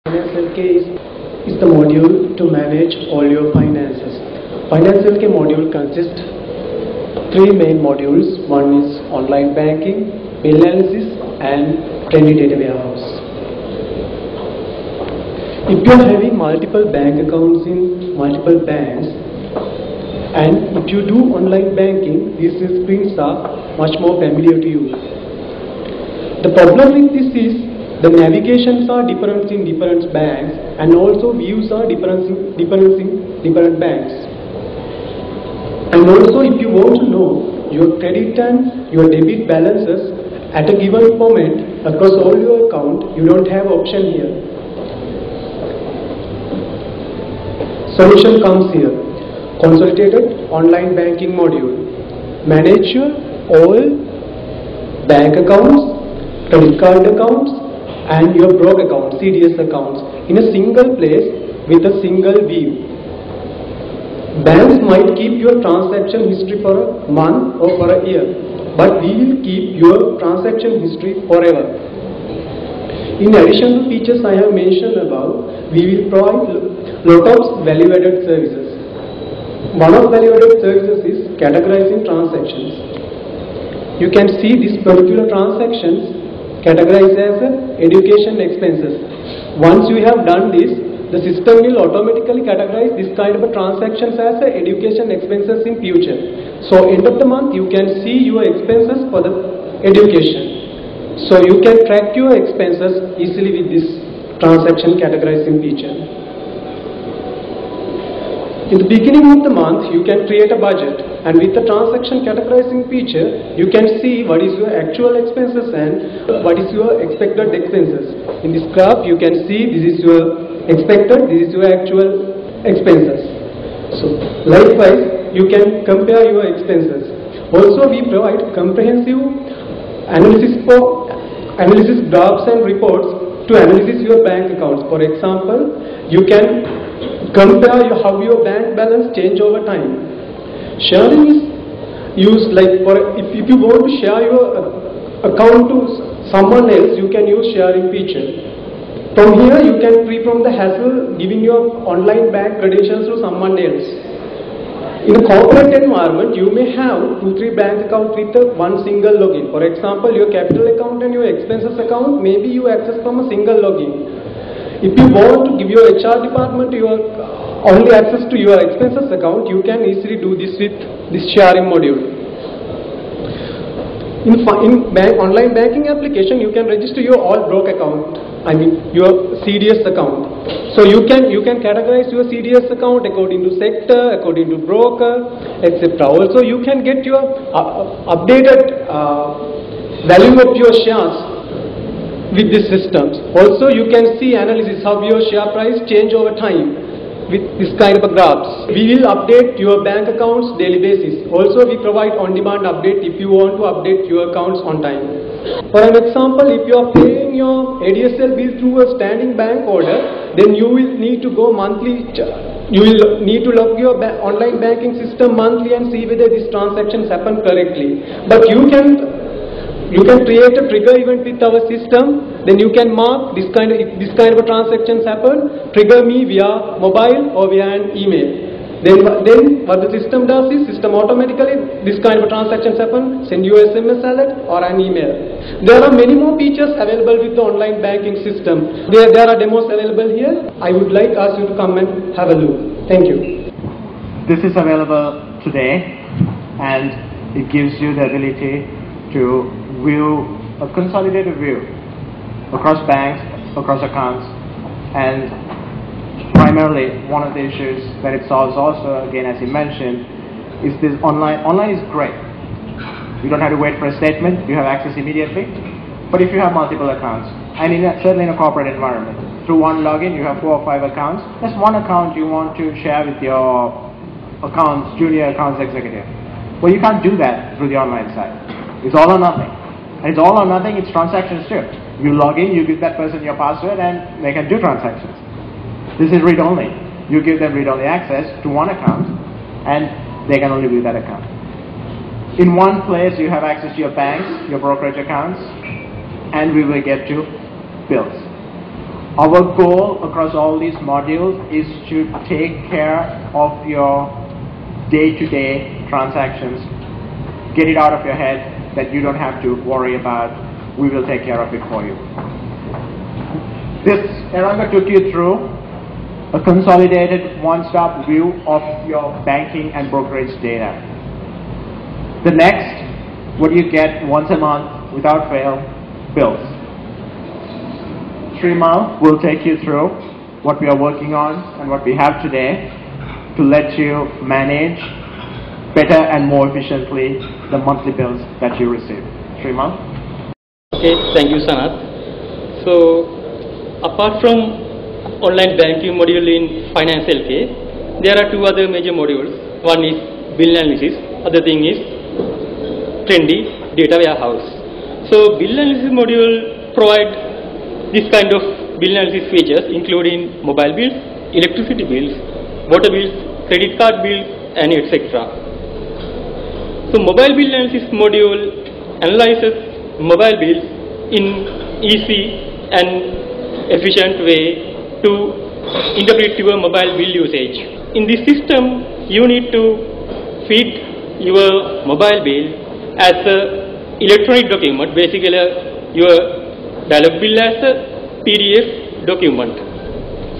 FinanceLK is the module to manage all your finances. FinanceLK module consists three main modules. One is online banking, bill analysis, and trending data warehouse. If you are having multiple bank accounts in multiple banks, and if you do online banking, these screens are much more familiar to you. The problem with this is the navigations are different in different banks, and also views are different in different banks. And also, if you want to know your credit and your debit balances at a given moment across all your account, you don't have option here. Solution comes here. Consolidated online banking module. Manage your all bank accounts, credit card accounts, and your broke accounts, CDS accounts in a single place with a single view. Banks might keep your transaction history for a month or for a year, but we will keep your transaction history forever. In addition to features I have mentioned above, we will provide lot of value-added services. One of value-added services is categorizing transactions. You can see these particular transactions categorized as education expenses. Once you have done this, the system will automatically categorize this kind of transactions as education expenses in future. So end of the month you can see your expenses for the education. So you can track your expenses easily with this transaction categorizing feature. In the beginning of the month, you can create a budget, and with the transaction categorizing feature, you can see what is your actual expenses and what is your expected expenses. In this graph, you can see this is your expected, this is your actual expenses. So, likewise, you can compare your expenses. Also, we provide comprehensive analysis graphs and reports to analyze your bank accounts. For example, you can compare how your bank balance change over time. Sharing is used like if you want to share your account to someone else, you can use sharing feature. From here you can free from the hassle giving your online bank credentials to someone else. In a corporate environment, you may have 2-3 bank accounts with one single login. For example, your capital account and your expenses account, maybe you access from a single login. If you want to give your HR department your only access to your expenses account, you can easily do this with this sharing module. In online banking application, you can register your all broke account. Your CDS account. So you can categorize your CDS account according to sector, according to broker, etc. Also, you can get your updated value of your shares with these systems. Also, you can see analysis how your share price change over time with this kind of graphs. We will update your bank accounts daily basis. Also, we provide on-demand update if you want to update your accounts on time. For an example, if you are paying your ADSL bill through a standing bank order, then you will need to go monthly. You will need to log your online banking system monthly and see whether these transactions happen correctly. But you can create a trigger event with our system. Then you can mark this kind of transactions happen. Trigger me via mobile or via an email. Then what the system does is system automatically this kind of transactions happen. Send you a SMS alert or an email. There are many more features available with the online banking system. There are demos available here. I would like ask you to come and have a look. Thank you. This is available today, and it gives you the ability to view a consolidated view across banks, across accounts, and primarily one of the issues that it solves also, again as you mentioned, is this online. Online is great. You don't have to wait for a statement, you have access immediately. But if you have multiple accounts, and certainly in a corporate environment, through one login you have 4 or 5 accounts, there's one account you want to share with your accounts, junior accounts executive. Well, you can't do that through the online side. It's all or nothing. And it's all or nothing, it's transactions too. You log in, you give that person your password, and they can do transactions. This is read-only. You give them read-only access to one account, and they can only view that account. In one place, you have access to your banks, your brokerage accounts, and we will get to bills. Our goal across all these modules is to take care of your day-to-day transactions. Get it out of your head that you don't have to worry about. We will take care of it for you. This Eranga took you through a consolidated one-stop view of your banking and brokerage data. The next, what you get once a month without fail, bills. Srimal will take you through what we are working on and what we have today to let you manage better and more efficiently the monthly bills that you receive. Srimal? Okay, thank you, Sanath. So, apart from online banking module in Finance LK, there are two other major modules. One is bill analysis, other thing is trendy data warehouse. So, bill analysis module provide this kind of bill analysis features, including mobile bills, electricity bills, water bills, credit card bills, and etc. So, mobile bill analysis module analyzes mobile bills in easy and efficient way to interpret your mobile bill usage. In this system, you need to feed your mobile bill as an electronic document, basically your dialog bill as a PDF document.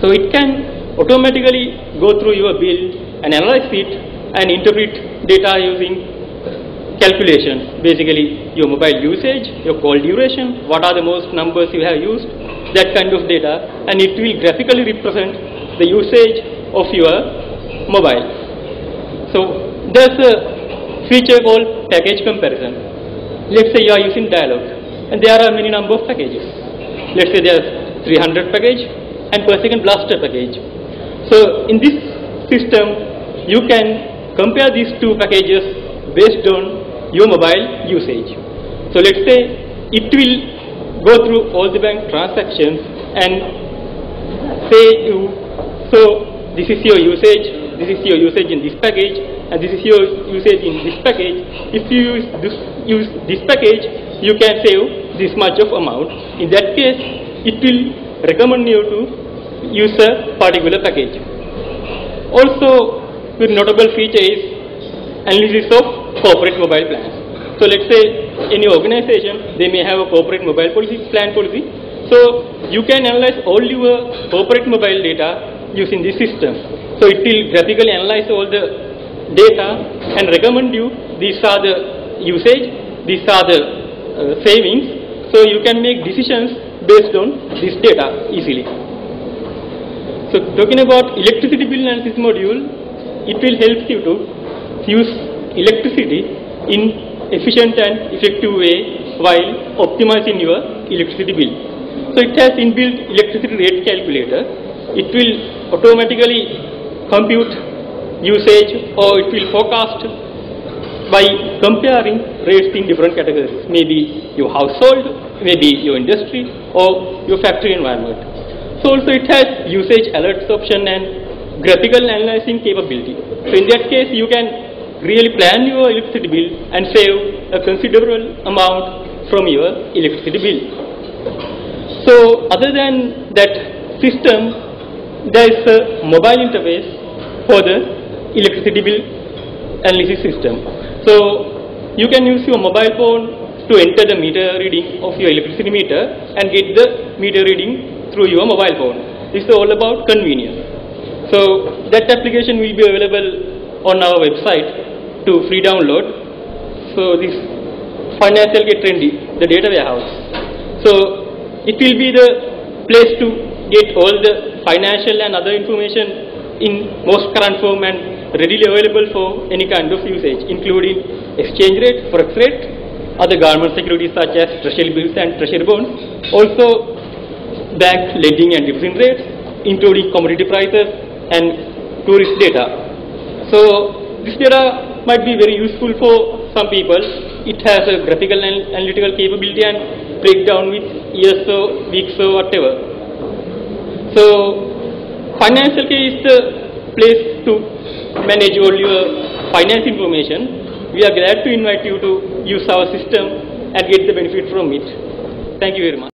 So it can automatically go through your bill and analyze it and interpret data using calculations, basically your mobile usage, your call duration, what are the most numbers you have used, that kind of data, and it will graphically represent the usage of your mobile. So there's a feature called package comparison. Let's say you are using dialog and there are many number of packages. Let's say there are 300 package and per second blaster package. So in this system you can compare these two packages based on your mobile usage. So let's say it will go through all the bank transactions and say you, so this is your usage, this is your usage in this package, and this is your usage in this package. If you use this package, you can save this much of amount. In that case, it will recommend you to use a particular package. Also, the notable feature is analysis of corporate mobile plans. So let's say any organization, they may have a corporate mobile plan policy. So you can analyze all your corporate mobile data using this system. So it will graphically analyze all the data and recommend you these are the usage, these are the savings. So you can make decisions based on this data easily. So talking about electricity bill analysis module, it will help you to use electricity in efficient and effective way while optimizing your electricity bill. So it has inbuilt electricity rate calculator. It will automatically compute usage, or it will forecast by comparing rates in different categories, maybe your household, maybe your industry, or your factory environment. So also it has usage alerts option and graphical analyzing capability. So in that case you can really plan your electricity bill and save a considerable amount from your electricity bill. So other than that system, there is a mobile interface for the electricity bill analysis system. So you can use your mobile phone to enter the meter reading of your electricity meter and get the meter reading through your mobile phone. This is all about convenience. So that application will be available on our website to free download. So this Finance LK Trendy, the data warehouse. So it will be the place to get all the financial and other information in most current form and readily available for any kind of usage, including exchange rate, forex rate, other government securities such as treasury bills and treasury bonds, also bank lending and deposit rates, including commodity prices and tourist data. So this data might be very useful for some people. It has a graphical and analytical capability and breakdown with years or weeks or whatever. So Finance LK is the place to manage all your finance information. We are glad to invite you to use our system and get the benefit from it. Thank you very much.